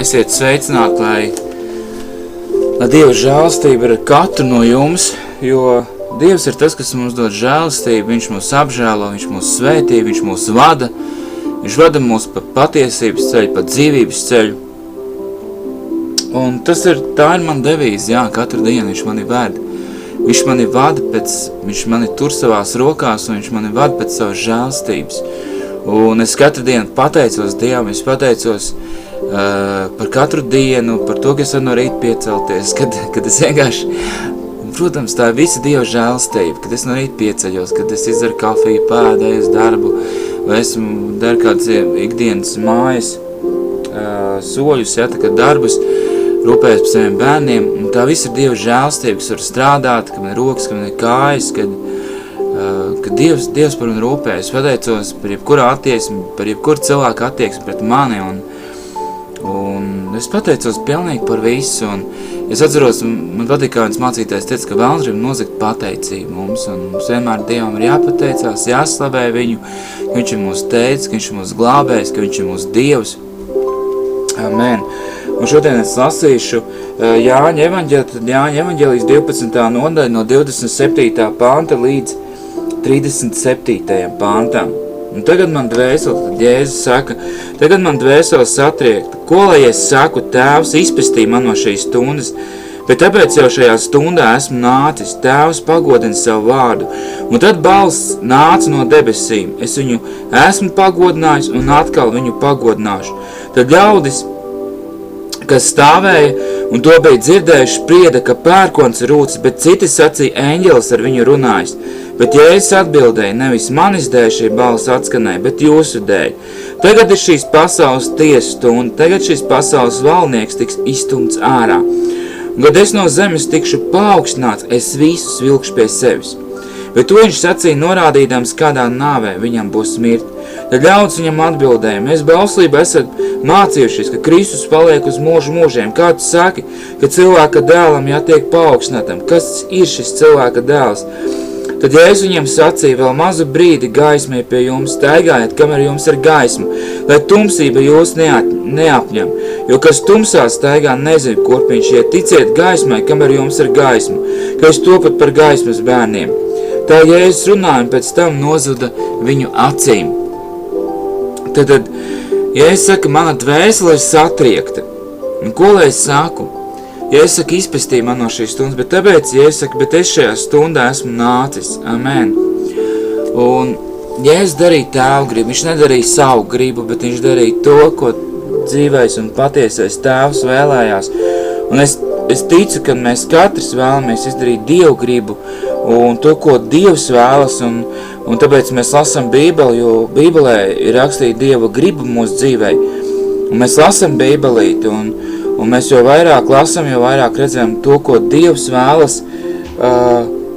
Esiet sveicināti, lai Dieva žēlastība ir ar katru no jums, jo Dievs ir tas, kas mums dod žēlastību, Viņš mūs apžēlo, Viņš mūs svētī, Viņš mūs vada, Viņš vada mūs pa patiesības ceļu, pa dzīvības ceļu. Un tā ir man devīze, jā, katru dienu Viņš mani ved. Viņš mani vada Viņš mani tur savās rokās, un Viņš mani vada pēc savas žēlastības. Un es katru dienu pateicos Dievam, es pateicos par katru dienu, par to, ka es varu no rīta piecelties, kad es vienkārši, protams, tā ir visa Dieva žēlastība, kad es no rīta pieceļos, kad es izdaru kafiju, pēdēju uz darbu, vai esmu daru kādas ikdienas mājas soļus, ja, tā kā darbus, rūpējos par saviem bērniem, un tā visa ir Dieva žēlastība, kas var strādāt, ka man ir rokas, ka man ir kājas, kad Dievs par mani rūpējas, pateicos par jebkuru attieksmi, par jebkuru cilvēku attieksmi pret mani, un es pateicos pilnīgi par visu, un es atceros, man patīk, kā viens mācītājs teica, ka vēlns grib nozagt pateicību mums, un mums vienmēr Dievam ir jāpateicās, jāslavē viņu, ka Viņš ir mūsu teicis, ka Viņš ir mūsu glābējs, ka Viņš ir mūsu Dievs. Amen. Un šodien es lasīšu Jāņa evaņģēlijas 12. nodaļa no 27. panta līdz 37. pantam. Un tagad man dvēsele, tad Jēzus saka, tagad man dvēsele satriekta. Ko lai es saku, Tēvs izpestī man no šīs stundas, bet tāpēc jau šajā stundā esmu nācis, Tēvs pagodina savu vārdu. Un tad balss nāca no debesīm, es viņu esmu pagodinājis un atkal viņu pagodināšu. Tad ļaudis, kas stāvēja un to bija dzirdējuši, sprieda, ka pērkons ir rūcis, bet citi sacīja, eņģelis ar viņu runājis. Bet Jēzus atbildēja, nevis manis dēļ šī balss atskanēja, bet jūsu dēļ. Tagad ir šīs pasaules tiesa stunda, tagad šīs pasaules valdnieks tiks izstumts ārā. Un, kad es no zemes tikšu paaugstināts, es visus vilkšu pie sevis. Bet to viņš sacīja norādīdams, kādā nāvē viņam būs mirt. Tad ļaudis viņam atbildēja, mēs bauslībā esat mācījušies, ka Kristus paliek uz mūžu mūžiem. Kā tu saki, ka cilvēka dēlam jātiek paaugstinātam? Kas ir šis cilvēka dēls? Tad Jēzus viņiem sacīja, vēl mazu brīdi gaismai pie jums, staigājiet, kamēr jums ir gaisma, lai tumsība jūs neapņem, jo kas tumsā staigā nezinu, kurp viņš iet, ticiet gaismai, kamēr jums ir gaisma, ka jūs topat par gaismas bērniem. Tā Jēzus runāja un pēc tam nozuda viņu acīm. Tad Jēzus saka, mana dvēsele ir satriekta, un ko lai es saku? Jēzus saka, izpestī man no šīs stundas, bet tāpēc Jēzus saka, bet es šajā stundā esmu nācis. Amen. Un Jēzus darīja Tēvu gribu, viņš nedarīja savu gribu, bet viņš darīja to, ko dzīvais un patiesais Tēvs vēlējās. Un es ticu, ka mēs katrs vēlamies izdarīt Dievu gribu un to, ko Dievs vēlas, un tāpēc mēs lasam Bībeli, jo Bībelē ir rakstīta Dieva griba mūsu dzīvei. Un mēs lasam Bībelīti, un mēs jo vairāk lasam, jo vairāk redzam to, ko Dievs vēlas,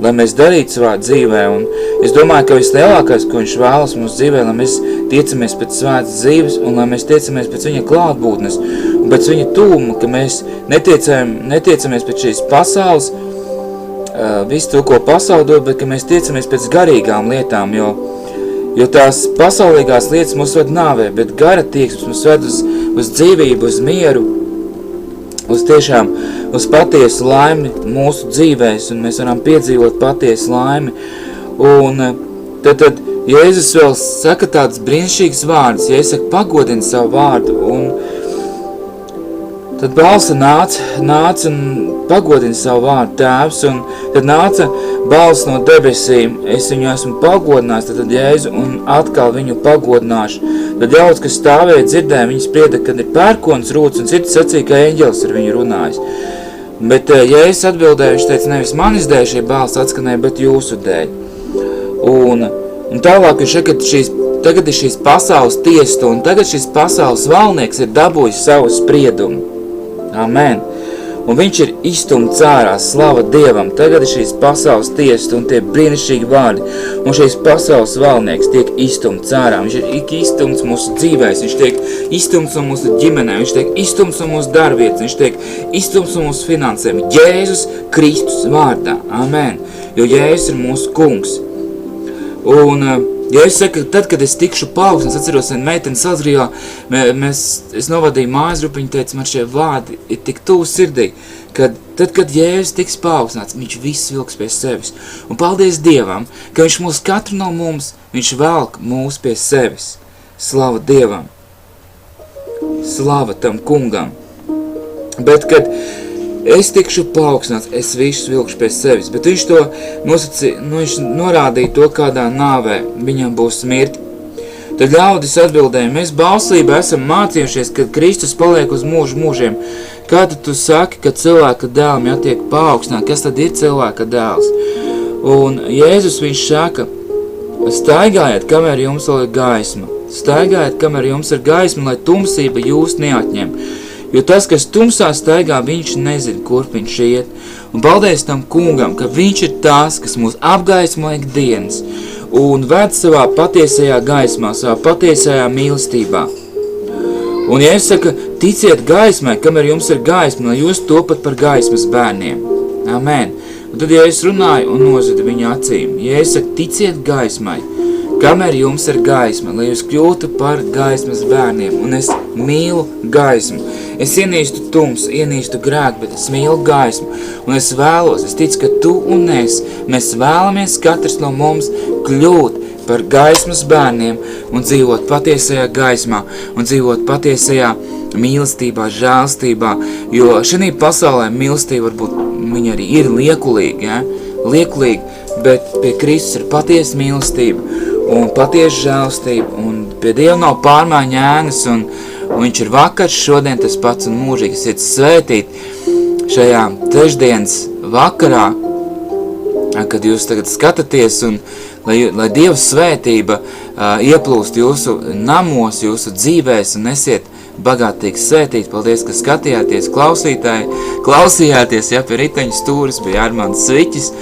lai mēs darītu savā dzīvē. Un es domāju, ka vislielākais, ko Viņš vēlas mūsu dzīvē, lai mēs tiecamies pēc svētas dzīves un lai mēs tiecamies pēc Viņa klātbūtnes un pēc Viņa tūma, ka mēs netiecamies pēc šīs pasaules, visu to, ko pasaule dod, bet ka mēs tiecamies pēc garīgām lietām, jo tās pasaulīgās lietas mūs ved nāvē, bet gara tieksmes mūs ved uz dzīvību, uz mieru, uz patiesu laimi mūsu dzīvēs, un mēs varam piedzīvot patiesu laimi. Un tad Jēzus vēl saka tāds brīnišķīgs vārds, Jēzus saka, pagodina savu vārdu, un tad balsa nāca un pagodina savu vārdu Tēvs, un tad nāca balss no debesīm, es viņu esmu pagodinājis, tad Jēzu, un atkal viņu pagodināšu. Tad ļaudis, kas stāvēja, dzirdēja, viņi sprieda, kad ir pērkons rūcis, un citi sacīja, ka eņģelis ar viņu runājis. Bet Jēzus atbildēja, viņš teica, nevis manis dēļ šī balss atskanēja, bet jūsu dēļ. Un tālāk viņš saka, tagad ir šīs pasaules tiesa, un tagad šis pasaules valdnieks ir dabūjis savu spriedumu. Amen. Un viņš ir izstumts ārā, slava Dievam. Tagad ir šīs pasaules tiesa un tie brīnišķīgi vārdi. Un šīs pasaules valdnieks tiek izstumts ārā. Viņš ir izstumts mūsu dzīvēs, viņš tiek izstumts no mūsu ģimenē, viņš tiek izstumts no mūsu darbvietas, viņš tiek izstumts no mūsu finansēm. Jēzus Kristus vārdā. Amen. Jo Jēzus ir mūsu kungs. Un Ja es saku, tad, kad es tikšu paaugstināts, atceros, vien meiteni Salzgrīvā, es novadīju mājas grupu, viņa teica, man šie vārdi ir tik tuvu sirdī, kad tad, kad Jēzus tiks paaugstināts, viņš viss vilks pie sevis. Un paldies Dievam, ka viņš mūs katru no mums, viņš velk mūs pie sevis. Slava Dievam! Slava tam kungam! Bet, kad es tikšu paaugstināts, es visus vilkšu pie sevis, bet viņš to viņš norādīja to, kādā nāvē viņam būs mirti. Tad ļaudis atbildēja, mēs bauslībā esam mācījušies, ka Kristus paliek uz mūžu mūžiem. Kā tu saki, ka cilvēka dēlam jātiek paaugstināt? Kas tad ir cilvēka dēls? Un Jēzus viņš saka, staigājiet, kamēr jums vēl ir gaisma. Staigājiet, kamēr jums ir gaisma, lai tumsība jūs neatņem. Jo tas, kas tumsā staigā, viņš nezina, kurp viņš iet. Un paldies tam kungam, ka viņš ir tās, kas mūs apgaismo ikdienas un ved savā patiesajā gaismā, savā patiesajā mīlestībā. Un ja es saku, ticiet gaismai, kamēr jums ir gaisma, lai jūs topat par gaismas bērniem. Amen. Un tad, ja es runāju un nozidu viņa acīm, ja es saku, ticiet gaismai, kamēr jums ir gaisma, lai jūs kļūtu par gaismas bērniem. Un es mīlu gaismu. Es ienīstu tumsu, ienīstu grēku, bet es mīlu gaismu. Un es vēlos, es ticu, ka tu un es, mēs vēlamies katrs no mums kļūt par gaismas bērniem un dzīvot patiesajā gaismā un dzīvot patiesajā mīlestībā, žēlstībā, jo šī pasaulē mīlestība varbūt viņa arī ir liekulīga, ja? Liekulīga, bet pie Kristus ir patiesa mīlestība un patiesa žēlstība un pie Dieva nav pārmaiņu ēnas un viņš ir vakars, šodien tas pats un mūžīgs. Iet svētīt šajā trešdienas vakarā, kad jūs tagad skatāties un lai Dieva svētība ieplūst jūsu namos, jūsu dzīvēs un esiet bagātīgi svētīt. Paldies, ka skatījāties, klausījāties, ja pie riteņu stūris bija Armands Sviķis.